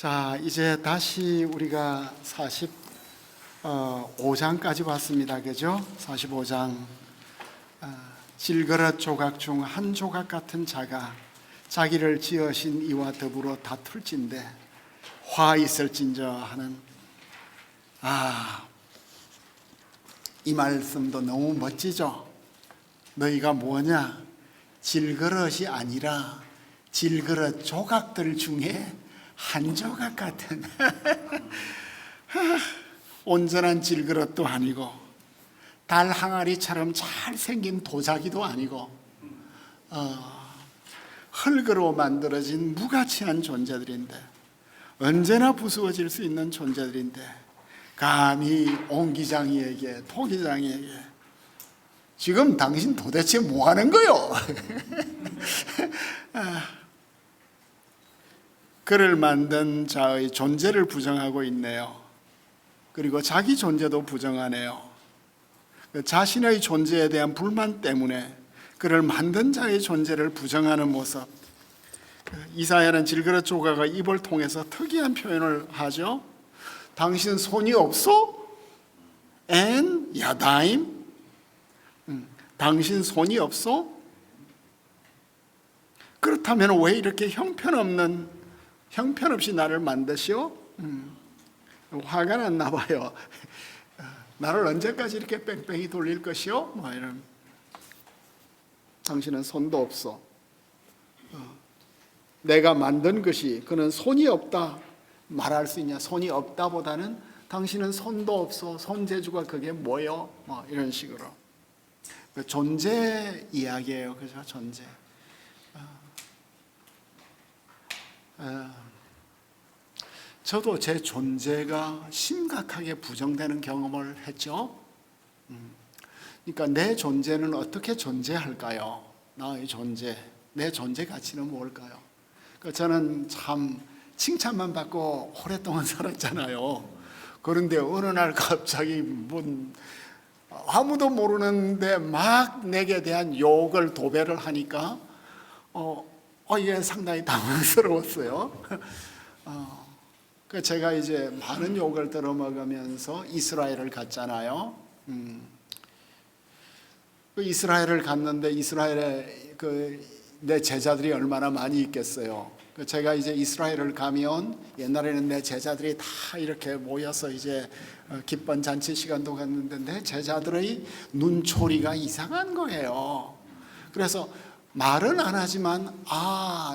자, 이제 다시 우리가 45장까지 왔습니다. 그죠? 45장. 질그릇 조각 중 한 조각 같은 자가 자기를 지으신 이와 더불어 다툴진대 화 있을진저 하는, 이 말씀도 너무 멋지죠? 너희가 뭐냐? 질그릇이 아니라 질그릇 조각들 중에 한 조각 같은 온전한 질그릇도 아니고 달 항아리처럼 잘생긴 도자기도 아니고 흙으로 만들어진 무가치한 존재들인데, 언제나 부수어질 수 있는 존재들인데, 감히 옹기장이에게 토기장이에게 지금 당신 도대체 뭐 하는 거요? 그를 만든 자의 존재를 부정하고 있네요. 그리고 자기 존재도 부정하네요. 자신의 존재에 대한 불만 때문에 그를 만든 자의 존재를 부정하는 모습. 이사야는 질그릇 조각의 입을 통해서 특이한 표현을 하죠. 당신 손이 없어? 엔 야다임? 당신 손이 없어? 그렇다면 왜 이렇게 형편없이 나를 만드시오? 화가 났나 봐요. 나를 언제까지 이렇게 뺑뺑이 돌릴 것이오? 이런. 당신은 손도 없어. 내가 만든 것이 그는 손이 없다 말할 수 있냐? 손이 없다보다는 당신은 손도 없어. 손재주가 그게 뭐요? 이런 식으로. 존재 이야기예요. 그죠? 존재. 저도 제 존재가 심각하게 부정되는 경험을 했죠. 그러니까 내 존재는 어떻게 존재할까요? 나의 존재, 내 존재 가치는 뭘까요? 저는 참 칭찬만 받고 오랫동안 살았잖아요. 그런데 어느 날 갑자기 아무도 모르는데 막 내게 대한 욕을 도배를 하니까 이게 상당히 당황스러웠어요. 제가 이제 많은 욕을 들어먹으면서 이스라엘을 갔잖아요. 이스라엘을 갔는데 이스라엘에 내 제자들이 얼마나 많이 있겠어요. 제가 이제 이스라엘을 가면 옛날에는 내 제자들이 다 이렇게 모여서 이제 기쁜 잔치 시간도 갔는데 내 제자들의 눈초리가 이상한 거예요. 그래서 말은 안 하지만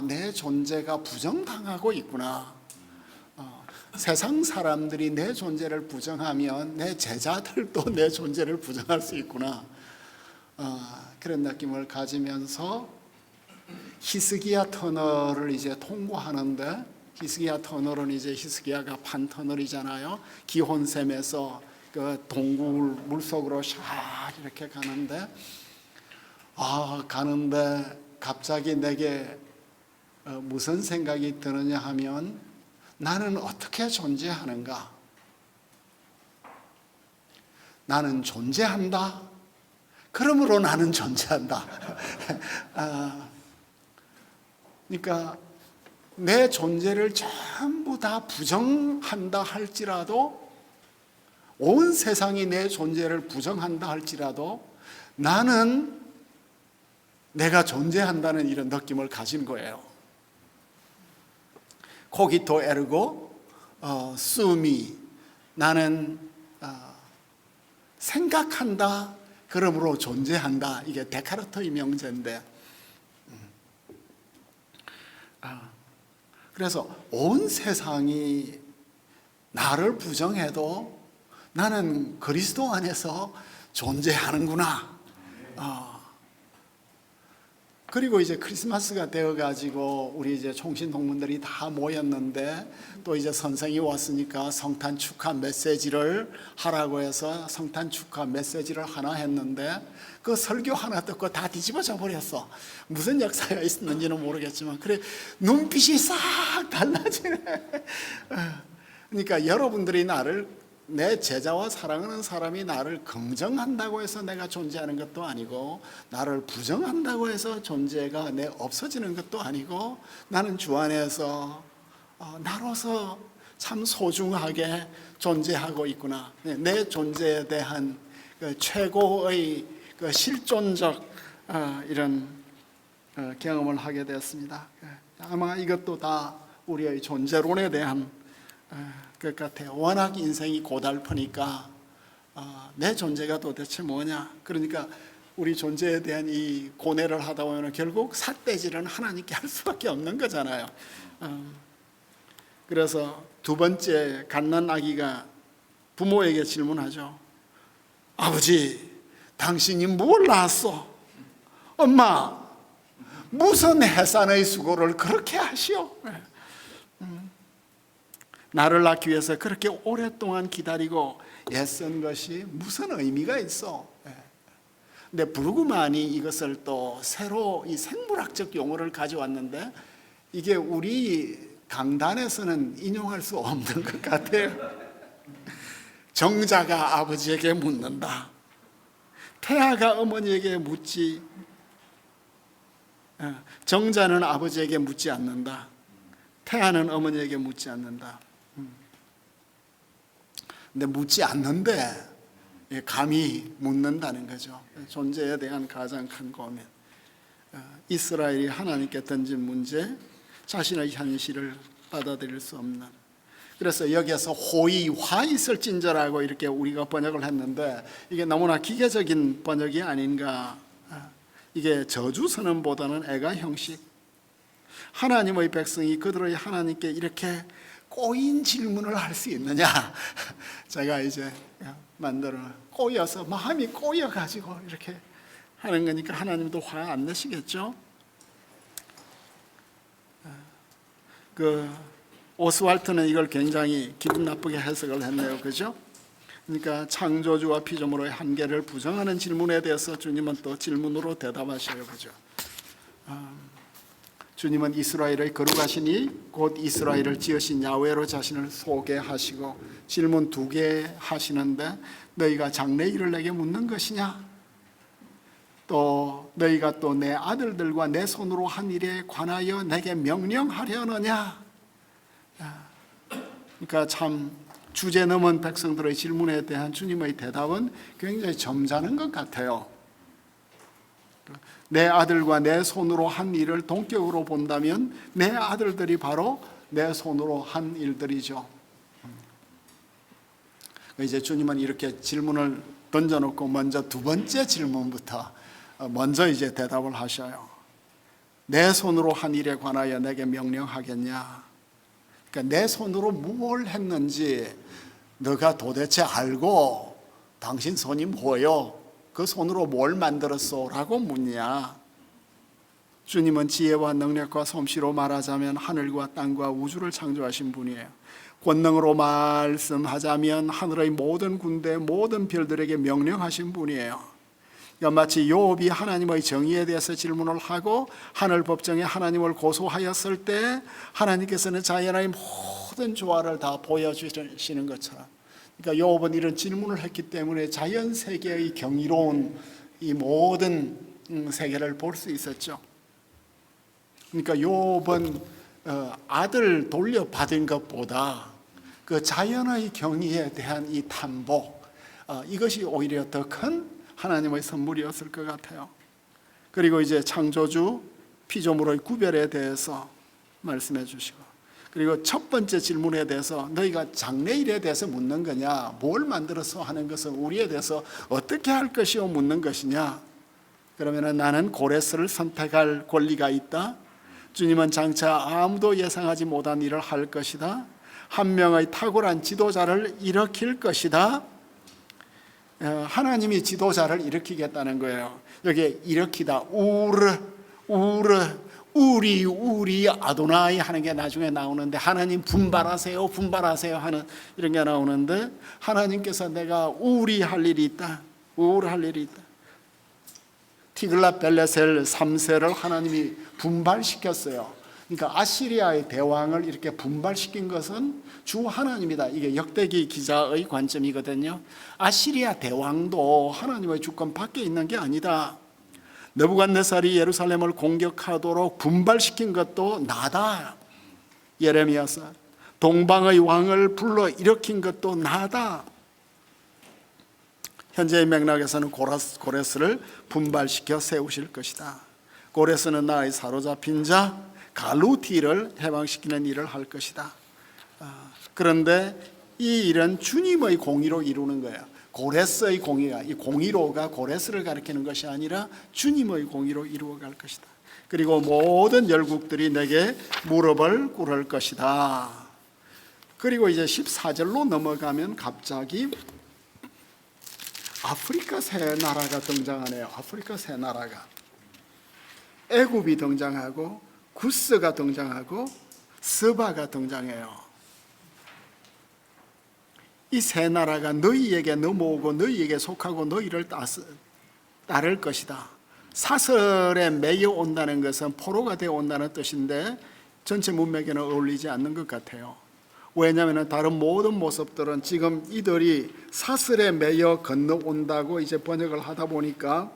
내 존재가 부정당하고 있구나. 세상 사람들이 내 존재를 부정하면 내 제자들도 내 존재를 부정할 수 있구나. 그런 느낌을 가지면서 히스기야 터널을 이제 통과하는데, 히스기야 터널은 이제 히스기야가 판 터널이잖아요. 기혼샘에서 그 동굴 물속으로 샥 이렇게 가는데 갑자기 내게 무슨 생각이 드느냐 하면, 나는 어떻게 존재하는가? 나는 존재한다. 그러므로 나는 존재한다. 그러니까 내 존재를 전부 다 부정한다 할지라도, 온 세상이 내 존재를 부정한다 할지라도 나는 내가 존재한다는 이런 느낌을 가진 거예요. 코기토 에르고 수미, 나는 생각한다, 그러므로 존재한다. 이게 데카르트의 명제인데, 그래서 온 세상이 나를 부정해도 나는 그리스도 안에서 존재하는구나. 그리고 이제 크리스마스가 되어가지고 우리 이제 총신동문들이 다 모였는데, 또 이제 선생이 왔으니까 성탄 축하 메시지를 하라고 해서 성탄 축하 메시지를 하나 했는데, 그 설교 하나 듣고 다 뒤집어져 버렸어. 무슨 역사가 있었는지는 모르겠지만 그래 눈빛이 싹 달라지네. 그러니까 여러분들이 내 제자와 사랑하는 사람이 나를 긍정한다고 해서 내가 존재하는 것도 아니고, 나를 부정한다고 해서 존재가 없어지는 것도 아니고, 나는 주 안에서 나로서 참 소중하게 존재하고 있구나. 내 존재에 대한 그 최고의 그 실존적 이런 경험을 하게 되었습니다. 아마 이것도 다 우리의 존재론에 대한 것 같아요. 워낙 인생이 고달프니까 내 존재가 도대체 뭐냐. 그러니까 우리 존재에 대한 이 고뇌를 하다 보면 결국 삿대질은 하나님께 할 수밖에 없는 거잖아요. 그래서 두 번째 갓난아기가 부모에게 질문하죠. 아버지, 당신이 뭘 낳았어? 엄마, 무슨 해산의 수고를 그렇게 하시오? 나를 낳기 위해서 그렇게 오랫동안 기다리고 애쓴 것이 무슨 의미가 있어? 근데 브루그만이 이것을 또 새로 이 생물학적 용어를 가져왔는데 이게 우리 강단에서는 인용할 수 없는 것 같아요. 정자가 아버지에게 묻는다. 태아가 어머니에게 묻지. 정자는 아버지에게 묻지 않는다. 태아는 어머니에게 묻지 않는다. 근데 묻지 않는데 감히 묻는다는 거죠. 존재에 대한 가장 큰 고민. 이스라엘이 하나님께 던진 문제, 자신의 현실을 받아들일 수 없는. 그래서 여기에서 호의, 화 있을진저라고 이렇게 우리가 번역을 했는데 이게 너무나 기계적인 번역이 아닌가. 이게 저주 선언보다는 애가 형식. 하나님의 백성이 그들의 하나님께 이렇게 꼬인 질문을 할 수 있느냐. 제가 이제 만들어 꼬여서 마음이 꼬여가지고 이렇게 하는 거니까 하나님도 화 안 내시겠죠. 그 오스왈트는 이걸 굉장히 기분 나쁘게 해석을 했네요. 그죠? 그러니까 창조주와 피조물의 한계를 부정하는 질문에 대해서 주님은 또 질문으로 대답하셔요. 그죠? 주님은 이스라엘의 거룩하시니 곧 이스라엘을 지으신 야훼로 자신을 소개하시고 질문 두 개 하시는데 너희가 장래일을 내게 묻는 것이냐? 또 너희가 또 내 아들들과 내 손으로 한 일에 관하여 내게 명령하려느냐? 그러니까 참 주제 넘은 백성들의 질문에 대한 주님의 대답은 굉장히 점잖은 것 같아요. 내 아들과 내 손으로 한 일을 동격으로 본다면 내 아들들이 바로 내 손으로 한 일들이죠. 이제 주님은 이렇게 질문을 던져놓고 먼저 두 번째 질문부터 먼저 이제 대답을 하셔요. 내 손으로 한 일에 관하여 내게 명령하겠냐? 그러니까 내 손으로 뭘 했는지 너가 도대체 알고 당신 손이 뭐요? 그 손으로 뭘 만들었어? 라고 묻냐? 주님은 지혜와 능력과 솜씨로 말하자면 하늘과 땅과 우주를 창조하신 분이에요. 권능으로 말씀하자면 하늘의 모든 군대, 모든 별들에게 명령하신 분이에요. 그러니까 마치 욥이 하나님의 정의에 대해서 질문을 하고 하늘 법정에 하나님을 고소하였을 때 하나님께서는 자연의 모든 조화를 다 보여주시는 것처럼, 그러니까 욥은 이런 질문을 했기 때문에 자연 세계의 경이로운 이 모든 세계를 볼 수 있었죠. 그러니까 욥은 아들 돌려받은 것보다 그 자연의 경이에 대한 이 탐복, 이것이 오히려 더 큰 하나님의 선물이었을 것 같아요. 그리고 이제 창조주 피조물의 구별에 대해서 말씀해 주시고, 그리고 첫 번째 질문에 대해서 너희가 장래일에 대해서 묻는 거냐, 뭘 만들어서 하는 것은 우리에 대해서 어떻게 할 것이요 묻는 것이냐. 그러면 나는 고레스를 선택할 권리가 있다. 주님은 장차 아무도 예상하지 못한 일을 할 것이다. 한 명의 탁월한 지도자를 일으킬 것이다. 하나님이 지도자를 일으키겠다는 거예요. 여기 일으키다, 우리 아도나이 하는 게 나중에 나오는데, 하나님 분발하세요 하는 이런 게 나오는데, 하나님께서 내가 할 일이 있다. 티글랏벨레셀 3세를 하나님이 분발시켰어요. 그러니까 아시리아의 대왕을 이렇게 분발시킨 것은 주 하나님이다. 이게 역대기 기자의 관점이거든요. 아시리아 대왕도 하나님의 주권 밖에 있는 게 아니다. 느부갓네살이 예루살렘을 공격하도록 분발시킨 것도 나다. 예레미야서 동방의 왕을 불러 일으킨 것도 나다. 현재의 맥락에서는 고레스를 분발시켜 세우실 것이다. 고레스는 나의 사로잡힌 자 갈루디를 해방시키는 일을 할 것이다. 그런데 이 일은 주님의 공의로 이루는 거예요. 고레스의 공의가, 이 공의로가 고레스를 가리키는 것이 아니라 주님의 공의로 이루어갈 것이다. 그리고 모든 열국들이 내게 무릎을 꿇을 것이다. 그리고 이제 14절로 넘어가면 갑자기 아프리카 세 나라가 등장하네요. 아프리카 세 나라가 애굽이 등장하고 구스가 등장하고 스바가 등장해요. 이 세 나라가 너희에게 넘어오고 너희에게 속하고 너희를 따를 것이다. 사슬에 매여 온다는 것은 포로가 되어 온다는 뜻인데 전체 문맥에는 어울리지 않는 것 같아요. 왜냐하면 다른 모든 모습들은 지금 이들이 사슬에 매여 건너온다고 이제 번역을 하다 보니까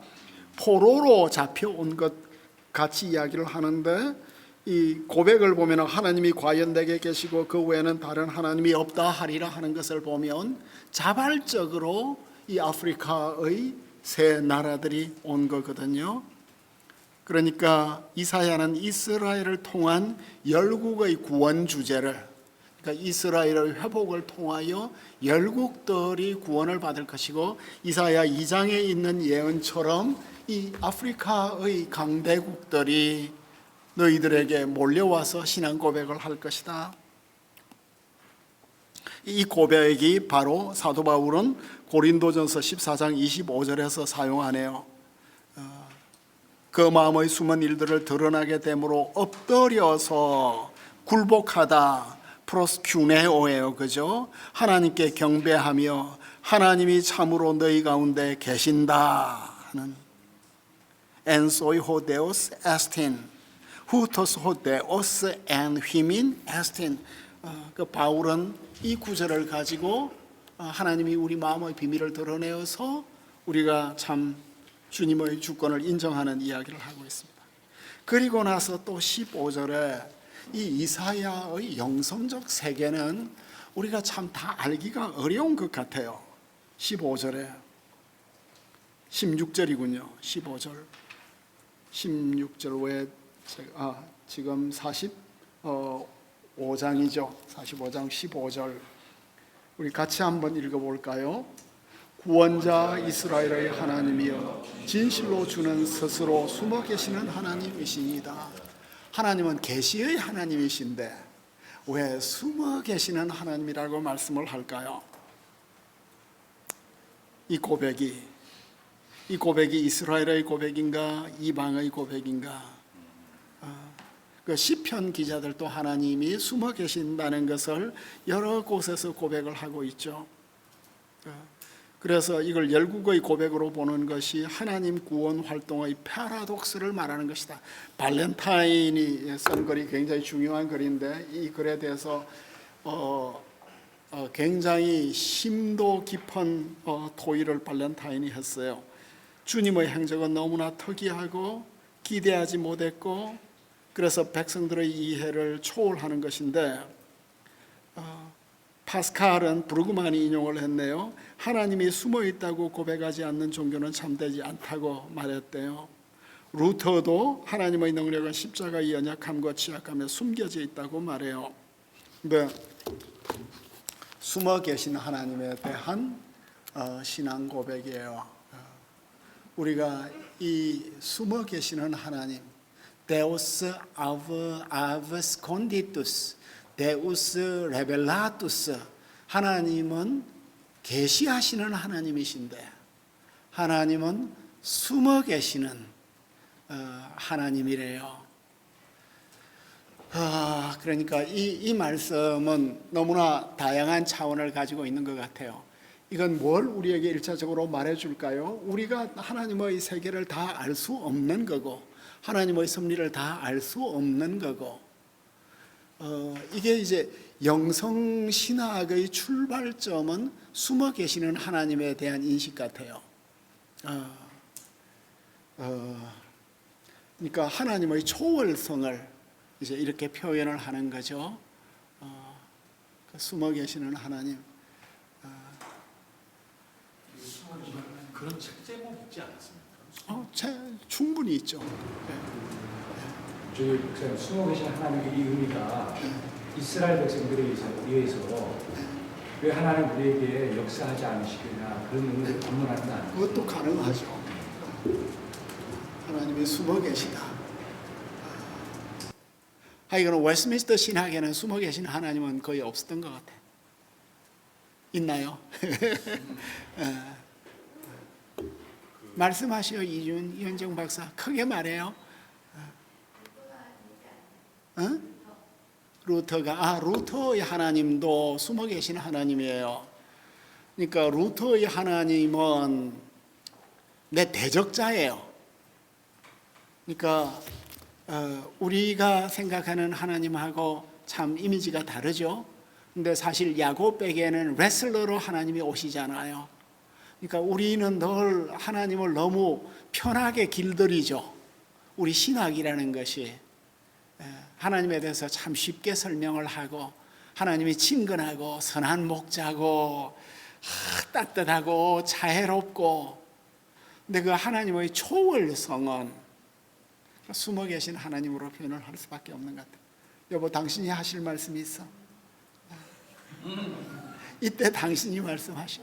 포로로 잡혀온 것 같이 이야기를 하는데, 이 고백을 보면 하나님이 과연 내게 계시고 그 외에는 다른 하나님이 없다 하리라 하는 것을 보면 자발적으로 이 아프리카의 세 나라들이 온 거거든요. 그러니까 이사야는 이스라엘을 통한 열국의 구원 주제를, 그러니까 이스라엘의 회복을 통하여 열국들이 구원을 받을 것이고, 이사야 2장에 있는 예언처럼 이 아프리카의 강대국들이 너희들에게 몰려와서 신앙 고백을 할 것이다. 이 고백이 바로 사도 바울은 고린도전서 14장 25절에서 사용하네요. 그 마음의 숨은 일들을 드러나게 되므로 엎드려서 굴복하다, 프로스큐네오예요, 그죠? 하나님께 경배하며 하나님이 참으로 너희 가운데 계신다 하는 엔소이 호데오스 에스틴 후토스 호데오스 엔 휘민 에스틴. 그 바울은 이 구절을 가지고 하나님이 우리 마음의 비밀을 드러내어서 우리가 참 주님의 주권을 인정하는 이야기를 하고 있습니다. 그리고 나서 또 15절에 이 이사야의 영성적 세계는 우리가 참 다 알기가 어려운 것 같아요. 15절에 16절이군요. 15절 16절 왜 지금 45장이죠. 45장 15절 우리 같이 한번 읽어볼까요? 구원자 이스라엘의 하나님이여 진실로 주는 스스로 숨어 계시는 하나님이십니다. 하나님은 계시의 하나님이신데 왜 숨어 계시는 하나님이라고 말씀을 할까요? 이 고백이 이스라엘의 고백인가 이방의 고백인가? 그 시편 기자들도 하나님이 숨어 계신다는 것을 여러 곳에서 고백을 하고 있죠. 그래서 이걸 열국의 고백으로 보는 것이 하나님 구원 활동의 패러독스를 말하는 것이다. 발렌타인이 쓴 글이 굉장히 중요한 글인데 이 글에 대해서 굉장히 심도 깊은 토의를 발렌타인이 했어요. 주님의 행적은 너무나 특이하고 기대하지 못했고 그래서 백성들의 이해를 초월하는 것인데, 파스칼은 브루그만이 인용을 했네요. 하나님이 숨어 있다고 고백하지 않는 종교는 참되지 않다고 말했대요. 루터도 하나님의 능력은 십자가의 연약함과 취약함에 숨겨져 있다고 말해요. 근데 숨어 계신 하나님에 대한 신앙 고백이에요. 우리가 이 숨어 계시는 하나님, Deus absconditus, Deus revelatus, 하나님은 계시하시는 하나님이신데 하나님은 숨어 계시는 하나님이래요. 그러니까 이 말씀은 너무나 다양한 차원을 가지고 있는 것 같아요. 이건 뭘 우리에게 일차적으로 말해줄까요? 우리가 하나님의 세계를 다 알 수 없는 거고 하나님의 섭리를 다 알 수 없는 거고, 이게 이제 영성신학의 출발점은 숨어 계시는 하나님에 대한 인식 같아요. 그러니까 하나님의 초월성을 이제 이렇게 표현을 하는 거죠. 그 숨어 계시는 하나님. 그런 책 제목 있지 않습니까? 충분히 있죠. 저희 목사님, 숨어 계신 하나님의 이 의미가 이스라엘 백성들에 의해서 왜 하나님 우리에게 역사하지 않으시겠냐 그런 의미를 반문하는 건 아니에요. 그것도 가능하죠. 하나님이 숨어 계시다. 하여간 웨스트민스터 신학에는 숨어 계신 하나님은 거의 없었던 것 같아요. 있나요? 말씀하시오. 이현정 박사 크게 말해요. 루터의 하나님도 숨어 계신 하나님이에요. 그러니까 루터의 하나님은 내 대적자예요. 그러니까 우리가 생각하는 하나님하고 참 이미지가 다르죠. 근데 사실 야곱에게는 레슬러로 하나님이 오시잖아요. 그러니까 우리는 늘 하나님을 너무 편하게 길들이죠. 우리 신학이라는 것이 하나님에 대해서 참 쉽게 설명을 하고, 하나님이 친근하고 선한 목자고 따뜻하고 자애롭고, 근데 그 하나님의 초월성은 숨어 계신 하나님으로 표현을 할 수밖에 없는 것 같아요. 여보, 당신이 하실 말씀이 있어? 이때 당신이 말씀하셔.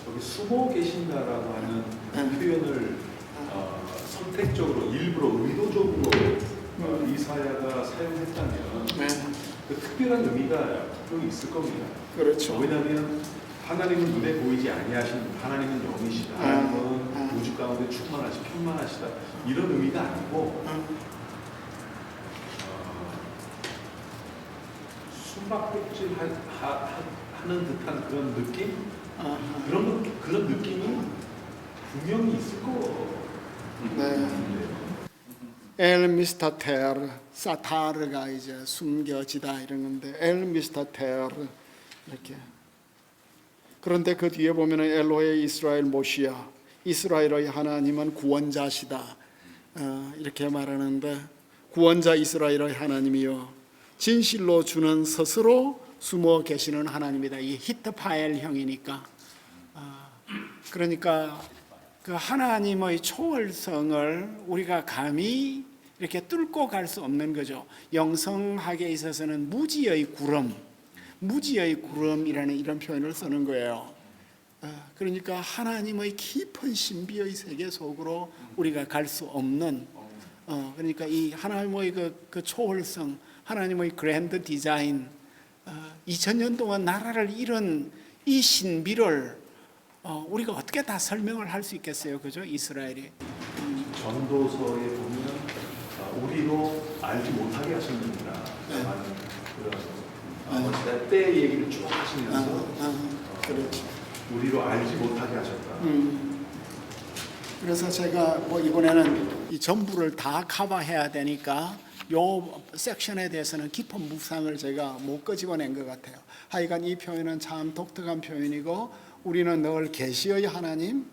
여기 숨어 계신다라고 하는 표현을 선택적으로 일부러 의도적으로 이사야가 사용했다면 그 특별한 의미가 분명히 있을 겁니다. 그렇죠. 왜냐하면 하나님은 눈에 보이지 아니하신 하나님은 영이시다. 하나님은 우주 가운데 충만하시 평만하시다. 이런 의미가 아니고 숨바꼭질 하는 듯한 그런 느낌? 그런 느낌이 분명히 있을 거. 엘 미스터테르, 사타르가 이제 숨겨지다 이런 건데, 엘 미스터테르 이렇게. 그런데 그 뒤에 보면은 엘로헤 이스라엘 모시아, 이스라엘의 하나님은 구원자시다 이렇게 말하는데, 구원자 이스라엘의 하나님이요 진실로 주는 스스로 숨어 계시는 하나님이다. 이 히트파엘형이니까. 그러니까 그 하나님의 초월성을 우리가 감히 이렇게 뚫고 갈 수 없는 거죠. 영성학에 있어서는 무지의 구름이라는 이런 표현을 쓰는 거예요. 그러니까 하나님의 깊은 신비의 세계 속으로 우리가 갈 수 없는, 그러니까 이 하나님의 그 초월성, 하나님의 그랜드 디자인, 2000년 동안 나라를 잃은 이 신비를 우리가 어떻게 다 설명을 할 수 있겠어요, 그죠? 이스라엘이. 전도서에 보면 우리도 알지 못하게 하셨느니라 하는 그런 때 얘기를 쭉 하시면서 그렇죠. 우리로 알지 못하게 하셨다. 그래서 제가 뭐 이번에는 이 전부를 다 커버해야 되니까 요 섹션에 대해서는 깊은 묵상을 제가 못 끄집어낸 것 같아요. 하여간 이 표현은 참 독특한 표현이고, 우리는 늘 계시의 하나님,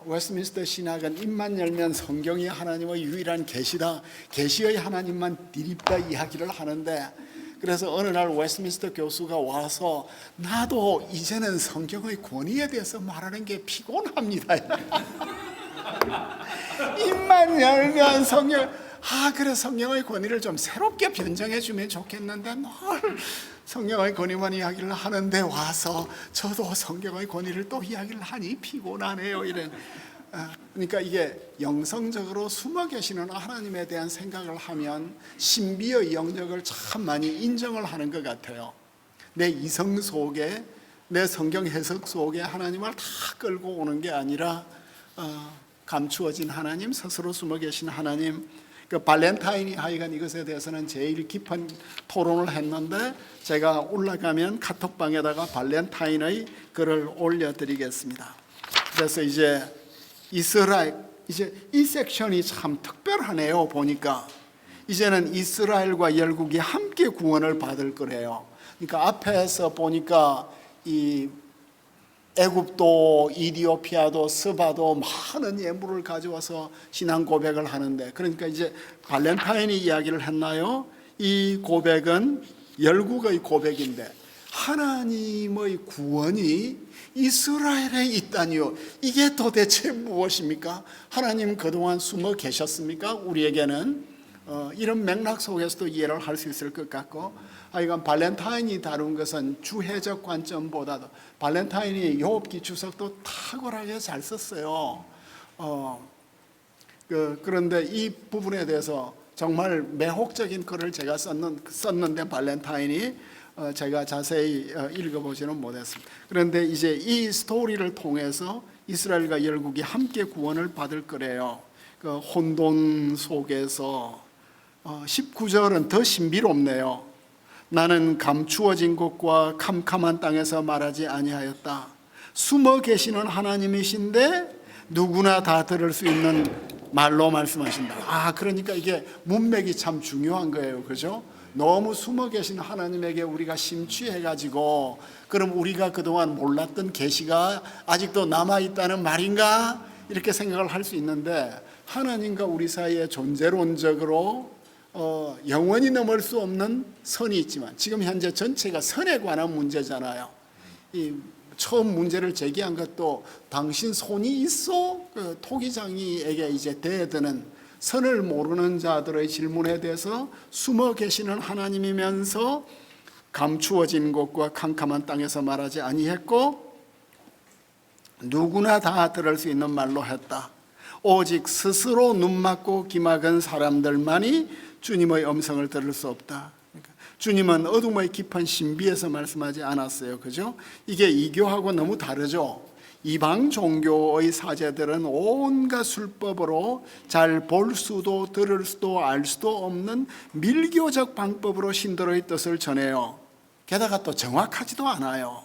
웨스트민스터 신학은 입만 열면 성경이 하나님의 유일한 계시다, 계시의 하나님만 디립다 이야기를 하는데, 그래서 어느 날 웨스트민스터 교수가 와서 나도 이제는 성경의 권위에 대해서 말하는 게 피곤합니다. 입만 열면 성경, 그래 성경의 권위를 좀 새롭게 변정해 주면 좋겠는데 늘 성경의 권위만 이야기를 하는데 와서 저도 성경의 권위를 또 이야기를 하니 피곤하네요. 이런. 그러니까 이게 영성적으로 숨어 계시는 하나님에 대한 생각을 하면 신비의 영역을 참 많이 인정을 하는 것 같아요. 내 이성 속에, 내 성경 해석 속에 하나님을 다 끌고 오는 게 아니라 감추어진 하나님, 스스로 숨어 계신 하나님. 그 발렌타인이 하여간 이것에 대해서는 제일 깊은 토론을 했는데, 제가 올라가면 카톡방에다가 발렌타인의 글을 올려드리겠습니다. 그래서 이제 이스라엘, 이제 이 섹션이 참 특별하네요. 보니까 이제는 이스라엘과 열국이 함께 구원을 받을 거래요. 그러니까 앞에서 보니까 이 애굽도 이디오피아도 스바도 많은 예물을 가져와서 신앙 고백을 하는데, 그러니까 이제 발렌타인이 이야기를 했나요? 이 고백은 열국의 고백인데 하나님의 구원이 이스라엘에 있다니요. 이게 도대체 무엇입니까? 하나님 그동안 숨어 계셨습니까? 우리에게는 이런 맥락 속에서도 이해를 할 수 있을 것 같고, 이건 발렌타인이 다룬 것은 주해적 관점보다도 발렌타인이 욥기 주석도 탁월하게 잘 썼어요. 그런데 이 부분에 대해서 정말 매혹적인 글을 제가 썼는데 발렌타인이 제가 자세히 읽어보지는 못했습니다. 그런데 이제 이 스토리를 통해서 이스라엘과 열국이 함께 구원을 받을 거래요. 그 혼돈 속에서 19절은 더 신비롭네요. 나는 감추어진 곳과 캄캄한 땅에서 말하지 아니하였다. 숨어 계시는 하나님이신데 누구나 다 들을 수 있는 말로 말씀하신다. 그러니까 이게 문맥이 참 중요한 거예요. 그죠? 너무 숨어 계신 하나님에게 우리가 심취해가지고, 그럼 우리가 그동안 몰랐던 계시가 아직도 남아있다는 말인가? 이렇게 생각을 할 수 있는데, 하나님과 우리 사이에 존재론적으로 영원히 넘을 수 없는 선이 있지만, 지금 현재 전체가 선에 관한 문제잖아요. 이 처음 문제를 제기한 것도 당신 손이 있어? 그 토기장이에게 이제 대드는 선을 모르는 자들의 질문에 대해서 숨어 계시는 하나님이면서 감추어진 곳과 캄캄한 땅에서 말하지 아니했고 누구나 다 들을 수 있는 말로 했다. 오직 스스로 눈 막고 귀 막은 사람들만이 주님의 음성을 들을 수 없다. 그러니까 주님은 어둠의 깊은 신비에서 말씀하지 않았어요. 그죠? 이게 이교하고 너무 다르죠. 이방 종교의 사제들은 온갖 술법으로 잘 볼 수도 들을 수도 알 수도 없는 밀교적 방법으로 신들의 뜻을 전해요. 게다가 또 정확하지도 않아요.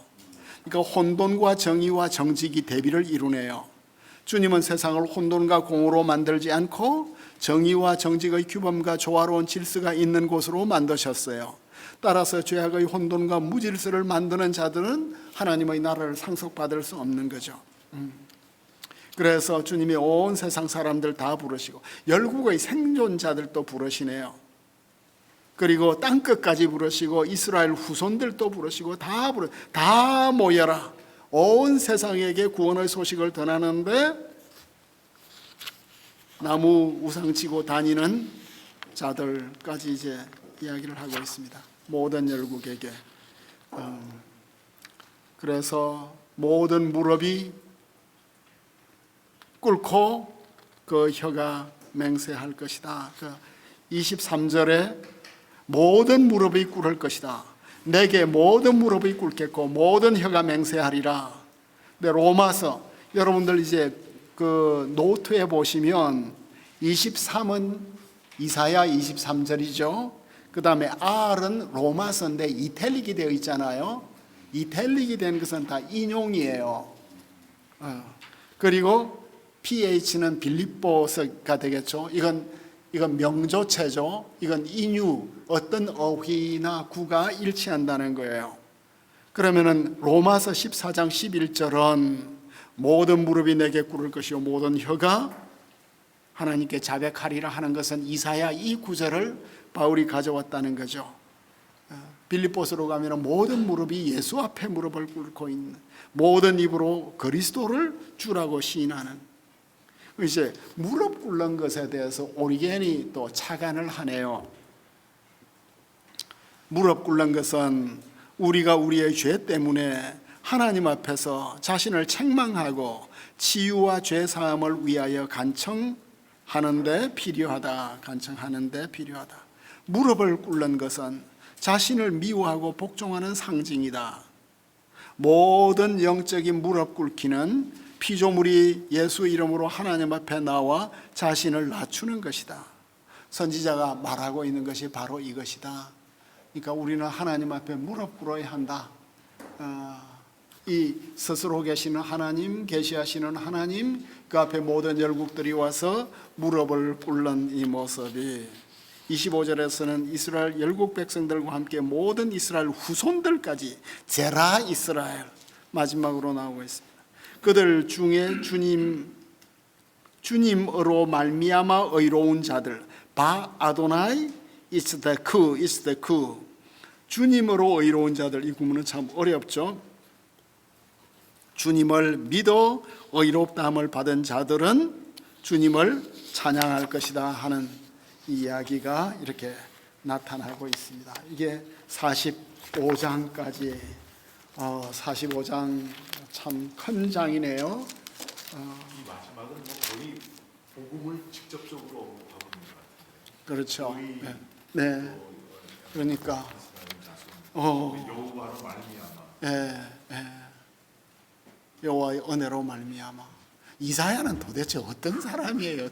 그러니까 혼돈과 정의와 정직이 대비를 이루네요. 주님은 세상을 혼돈과 공허로 만들지 않고 정의와 정직의 규범과 조화로운 질서가 있는 곳으로 만드셨어요. 따라서 죄악의 혼돈과 무질서를 만드는 자들은 하나님의 나라를 상속받을 수 없는 거죠. 그래서 주님이 온 세상 사람들 다 부르시고 열국의 생존자들도 부르시네요. 그리고 땅끝까지 부르시고 이스라엘 후손들도 부르시고 다 모여라. 온 세상에게 구원의 소식을 전하는데 나무 우상치고 다니는 자들까지 이제 이야기를 하고 있습니다. 모든 열국에게. 그래서 모든 무릎이 꿇고 그 혀가 맹세할 것이다. 23절에 모든 무릎이 꿇을 것이다. 내게 모든 무릎이 꿇겠고 모든 혀가 맹세하리라. 근데 로마서 여러분들 이제 그 노트에 보시면 23은 이사야 23절이죠. 그 다음에 R은 로마서인데 이탈릭이 되어 있잖아요. 이탈릭이 된 것은 다 인용이에요. 그리고 PH는 빌립보서가 되겠죠. 이건 명조체죠. 이건 인유, 어떤 어휘나 구가 일치한다는 거예요. 그러면은 로마서 14장 11절은 모든 무릎이 내게 꿇을 것이요 모든 혀가 하나님께 자백하리라 하는 것은 이사야 이 구절을 바울이 가져왔다는 거죠. 빌립보서로 가면 모든 무릎이 예수 앞에 무릎을 꿇고 있는, 모든 입으로 그리스도를 주라고 시인하는. 이제 무릎 꿇는 것에 대해서 오리겐이 또 착안을 하네요. 무릎 꿇는 것은 우리가 우리의 죄 때문에 하나님 앞에서 자신을 책망하고 치유와 죄 사함을 위하여 간청하는데 필요하다. 무릎을 꿇는 것은 자신을 미워하고 복종하는 상징이다. 모든 영적인 무릎 꿇기는 피조물이 예수 이름으로 하나님 앞에 나와 자신을 낮추는 것이다. 선지자가 말하고 있는 것이 바로 이것이다. 그러니까 우리는 하나님 앞에 무릎 꿇어야 한다. 이 스스로 계시는 하나님, 계시하시는 하나님, 그 앞에 모든 열국들이 와서 무릎을 꿇는 이 모습이 25절에서는 이스라엘 열국 백성들과 함께 모든 이스라엘 후손들까지 제라 이스라엘, 마지막으로 나오고 있습니다. 그들 중에 주님으로 말미암아 의로운 자들, 바 아도나이 is the coup. 주님으로 의로운 자들, 이 구문은 참 어렵죠. 주님을 믿어 의롭다함을 받은 자들은 주님을 찬양할 것이다 하는 이야기가 이렇게 나타나고 있습니다. 이게 45장까지 45장 참 큰 장이네요. 이 마지막은 뭐 거의 복음을 직접적으로 언급하고 있는 것 같아요. 그렇죠. 거의 네. 그러니까 여호와로 말미암아. 여호와의 은혜로 말미암아. 이사야는 도대체 어떤 사람이에요?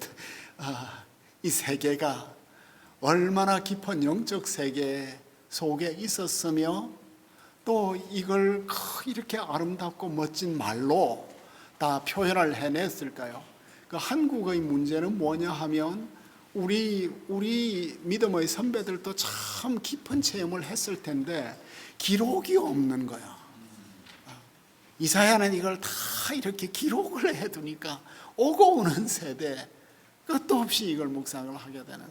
이 세계가 얼마나 깊은 영적 세계 속에 있었으며 또 이걸 이렇게 아름답고 멋진 말로 다 표현을 해냈을까요? 그 한국의 문제는 뭐냐 하면 우리 믿음의 선배들도 참 깊은 체험을 했을 텐데 기록이 없는 거야. 이사야는 이걸 다 이렇게 기록을 해두니까 오고 오는 세대 끝도 없이 이걸 묵상을 하게 되는